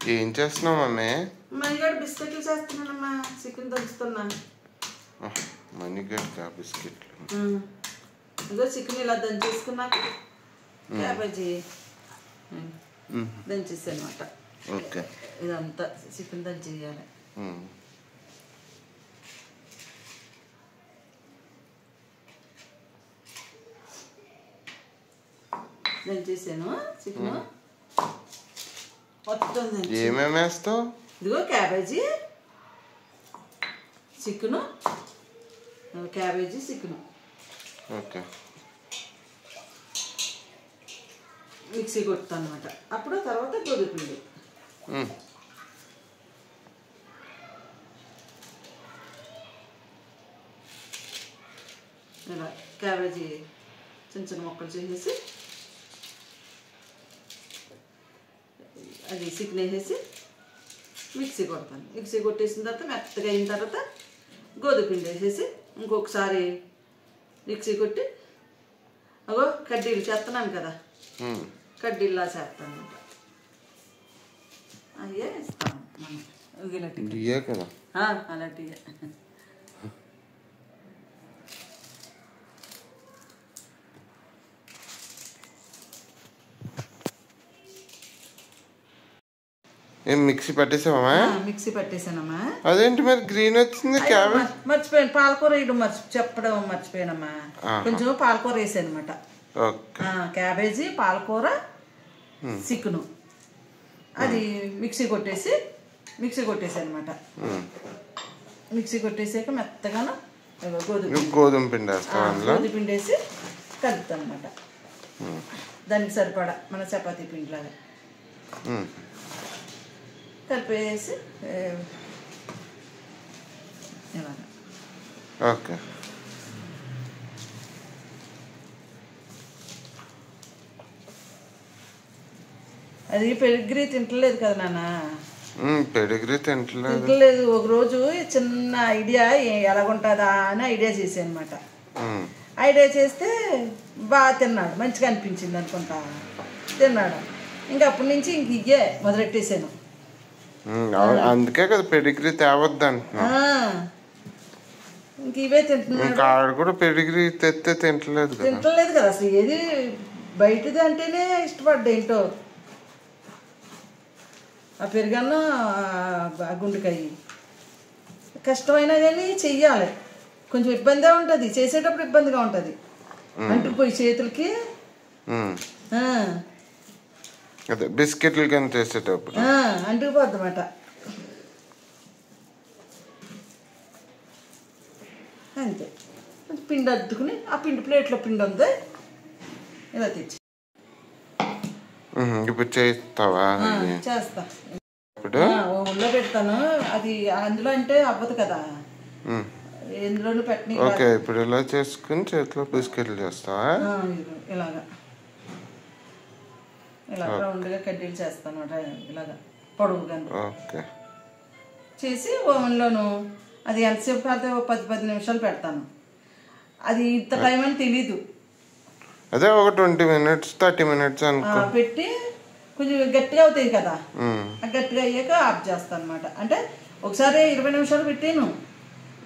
ఏం చేస్తున్నావు మమ్మీ? మణిగాడు బిస్కెట్లు చేస్తున్నానమ్మా. చికెన్ దంచుతున్నాను. మణిగాడు బిస్కెట్లు. ఇదో చికెన్ ఇలా దంచేసుకున్నాక క్యాబేజీ దంచేసి అనమాట. ఓకే, ఇదంతా చికెన్ దంచేయాలి. దంచేసాను చికెన్ మొత్తం. ఏమేమి వేస్తావు? ఇదిగో cabbage chicken, cabbage chicken. Okay, mixie కొడతాను అనమాట. అప్పుడు తర్వాత గోధుమపిండి. ఇలా క్యాబేజీ చిన్న చిన్న ముక్కలు చేసేసి అది చికెన్ వేసేసి మిక్సీ కొడతాను. మిక్సీ కొట్టేసిన తర్వాత మెత్తగా అయిన తర్వాత గోధుమపిండి వేసేసి ఇంకొకసారి మిక్సీ కొట్టి అగో కడ్డీలు చేస్తున్నాను కదా, కడ్డీల్లా చేస్తాను అనమాట. అయ్యే ఇస్తాను మనం ఇలాంటివి కదా, అలాంటివి. ఏం మిక్సీ పట్టేసావా? మిక్సీ పట్టేసానమ్మా. అదేంటి మరి గ్రీన్ వచ్చింది? క్యాబేజ్ మర్చిపోయాను, పాలకూర వేయడం చెప్పడం మర్చిపోయానమ్మా. కొంచెం పాలకూర వేసాను అనమాట. క్యాబేజీ, పాలకూర, చికెను అది మిక్సీ కొట్టేసాను అనమాట. మిక్సీ కొట్టేసాక మెత్తగాను గోధుమ పిండి వేస్తాను. గోధుమ పిండి వేసి కలుపుతాను అనమాట. దానికి సరిపడా మన చపాతీ పిండిలాగా కలిపేసి ఇలాగా. ఓకే, అది పెడిగ్రీ తింటలేదు కదా నాన్న. పెడిగ్రీ తింటలేదు. ఒకరోజు చిన్న ఐడియా ఎలాగుంటుందా అని ఐడియా చేశాను అనమాట. ఐడియా చేస్తే బాగా తిన్నాడు, మంచిగా అనిపించింది అనుకుంటా, తిన్నాడు. ఇంకా అప్పటి నుంచి ఇంక ఇయ్యే మొదలెట్టేసాను. అందుకే కదా పెడిగ్రీ తేవద్దు అంటున్నా. ఇంక ఇవే తింటున్నాడు. ఆవిడ కూడా పెడిగ్రీ తెస్తే తింటలేదు కదా అసలు. ఏది బయటది అంటేనే ఇష్టపడ్డా. ఏంటో ఆ పెరుగన్న గుండెకాయ కష్టమైనా కానీ చెయ్యాలి. కొంచెం ఇబ్బందిగా ఉంటుంది, చేసేటప్పుడు ఇబ్బందిగా ఉంటుంది. అంటుకుపోయి చేతులకి. అదే బిస్కెట్లు కానీ చేసేటప్పుడు అంటుకుపోద్ది అన్నమాట. అంతే. పిండి అద్దుకుని ఆ పిండి ప్లేట్లో పిండి ఉంది ఇలా తెచ్చి ఇప్పుడు చేస్తావా? చేస్తా. ఓవెన్లో పెడతాను. అది అందులో అంటే అవ్వదు కదా, ఎందులోనూ పెట్టని. ఓకే, ఇప్పుడు ఇలా చేసుకుని చేతిలో బిస్కెట్లు చేస్తావా? ఇలాగా ఇలా రౌండ్గా కడ్డీలు చేస్తాను ఇలాగా పొడవుగా చేసి ఓవెన్లోను. అది ఎంతసేపు కాదు, 10 నిమిషాలు పెడతాను. అది ఇంత టైం అని తెలీదు. అదే ఒక 20 minutes 30 minutes అనుకో పెట్టి కొంచెం గట్టిగా అవుతాయి కదా. గట్టిగా అయ్యాక ఆఫ్ చేస్తాను అనమాట. అంటే ఒకసారి 20 నిమిషాలు పెట్టాను,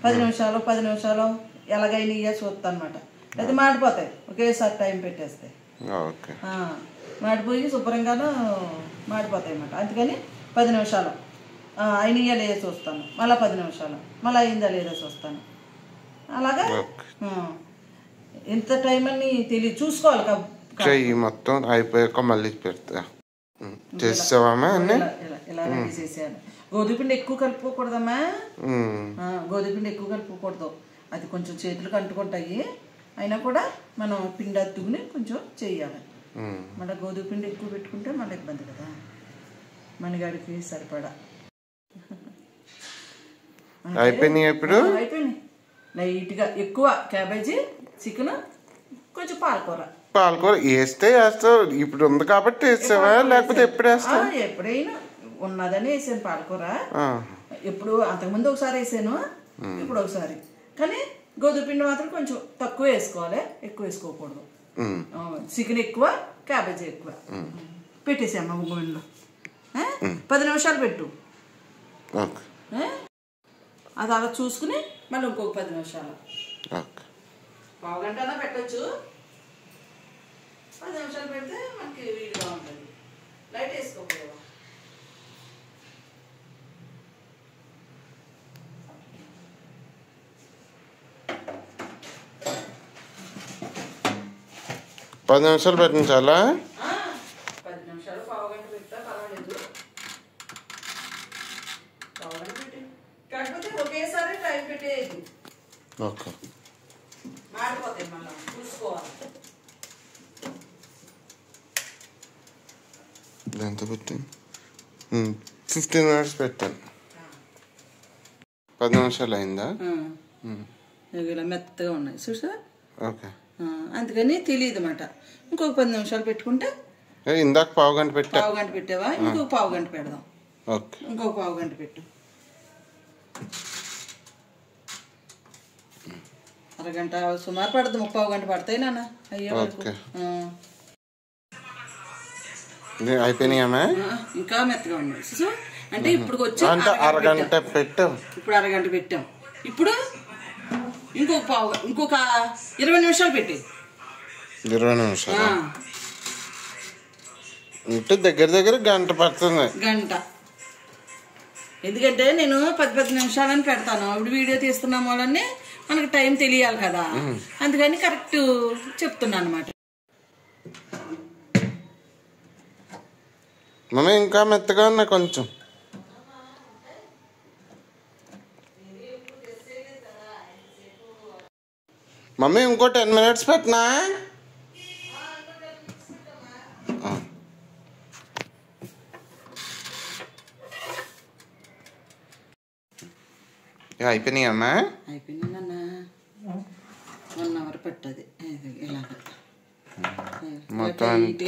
10 నిమిషాలు ఎలాగైనా చూస్తాను అనమాట. అది మాడిపోతాయి ఒకేసారి టైం పెట్టేస్తాయి. మాడిపోయి శుభ్రంగాను మాడిపోతాయి అన్నమాట. అందుకని 10 నిమిషాలు అయినయా లేదా చూస్తాను, మళ్ళీ 10 నిమిషాలు మళ్ళీ అయిందా లేదా చూస్తాను. అలాగా ఎంత టైం అని తెలియదు, చూసుకోవాలి. మొత్తం అయిపోయాక మళ్ళీ పెడతా. చేసావమ్మా అన్నీ? ఇలా రెడీ చేసాను. గోధుమపిండి ఎక్కువ కలుపుకోకూడదమ్మా. గోధుమపిండి ఎక్కువ కలుపుకోకూడదు, అది కొంచెం చేతులకు అంటుకుంటాయి. అయినా కూడా మనం పిండి అద్దుకుని కొంచెం చెయ్యాలి. మళ్ళీ గోధుమపిండి ఎక్కువ పెట్టుకుంటే మళ్ళీ ఇబ్బంది కదా. మణిగాడికి సరిపడా అయిపోయినాయి. ఇప్పుడు అయిపోయినాయి. లైట్గా ఎక్కువ క్యాబేజీ, చికెన్, కొంచెం పాలకూర వేస్తే వేస్తావు. ఇప్పుడు ఉంది కాబట్టి వేస్తావా, లేకపోతే ఎప్పుడు వేస్తావు? ఎప్పుడైనా ఉన్నదని వేసాను పాలకూర. ఎప్పుడు అంతకుముందు ఒకసారి వేసాను, ఇప్పుడు ఒకసారి. కానీ గోధుమపిండి మాత్రం కొంచెం తక్కువ వేసుకోవాలి, ఎక్కువ వేసుకోకూడదు. చికెన్ ఎక్కువ, క్యాబేజీ ఎక్కువ పెట్టేసాము గుండెలో. 10 నిమిషాలు పెట్టు. ఓకే. అది అలా చూసుకుని మళ్ళీ ఇంకొక 10 నిమిషాలు. ఓకే. పావు గంట అయినా పెట్టచ్చు. 10 నిమిషాలు పెడితే మనకి వీలుగా ఉంటుంది. లైట్ వేసుకోకూడదు. పది నిమిషాలు పెట్టించాలా? 10 నిమిషాలు పావు గంట పెట్టా పర్వాలేదు. పావు గంట పెట్టి కాకపోతే ఒకేసారి టైం పెట్టేది. ఓకే. మాడిపోతాయి మళ్ళీ చూసుకోవాలి. ఎంత పెట్టి 15 మినిట్స్ పెట్టాను. 10 నిమిషాలు అయిందా? ఇలా మెత్తగా ఉన్నాయి చూసా. ఓకే. అందుకని తెలియదు అన్నమాట. ఇంకొక 10 నిమిషాలు పెట్టుకుంటే. ఇందాక పావు గంట పెట్టా. పావు గంట పెట్టావా? ఇంకొక పావు గంట పెడదాం. ఓకే. ఇంకొక పావు గంట పెట్టు. అరగంట సుమారు పడుతుంది. 30 గంట పడతాయి నాన్న. అయ్యో అయిపోయినాయమ్మా? ఇంకా మెత్తగా ఉన్నాయి చూసు. అంటే ఇప్పుడు వచ్చి అరగంట పెట్టాం. ఇప్పుడు అరగంట పెట్టాం. ఇప్పుడు ఇంకొక 20 నిమిషాలు పెట్టి. 20 నిమిషాలు అంటే దగ్గర గంట పడుతుంది. గంట. ఎందుకంటే నేను 10 నిమిషాలని పెడతాను. ఇప్పుడు వీడియో తీస్తున్నాం వాళ్ళని మనకు టైం తెలియాలి కదా, అందుకని కరెక్ట్ చెప్తున్నా అనమాట. మమ్మీ ఇంకా మెత్తగా ఉన్నా కొంచెం. మమ్మీ ఇంకో 10 మినిట్స్ పెట్టినా? అయిపోయినాయమ్మా? అయిపోయిందన్న. 1 అవర్ పట్టది ఇలాగ.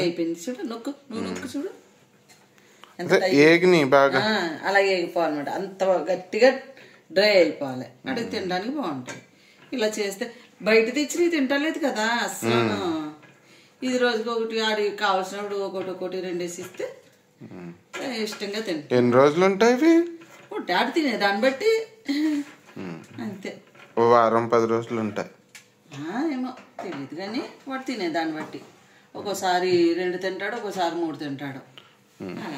అయిపోయింది చూడు. నువ్వు నొక్కు చూడు. ఏగిని బాగా అలా ఏగిపోవాలన్నమాట. అంత గట్టిగా డ్రై అయిపోవాలి. అడిగి తినడానికి బాగుంటుంది. ఇలా చేస్తే బయట తెచ్చి తింటలేదు కదా అసలు. ఇది రోజుకి ఒకటి ఆడికి కావాల్సినప్పుడు ఒకటి 2 వేసి ఇస్తే ఇష్టంగా తింటా. ఎన్ని రోజులు ఉంటాయి ఇవి? ఆడి తినే దాన్ని బట్టి అంతే. ఓ వారం 10 రోజులు ఉంటాయి ఏమో తెలియదు కానీ వాడు తినే దాన్ని బట్టి ఒక్కోసారి 2 తింటాడు, ఒక్కోసారి 3 తింటాడు. అలా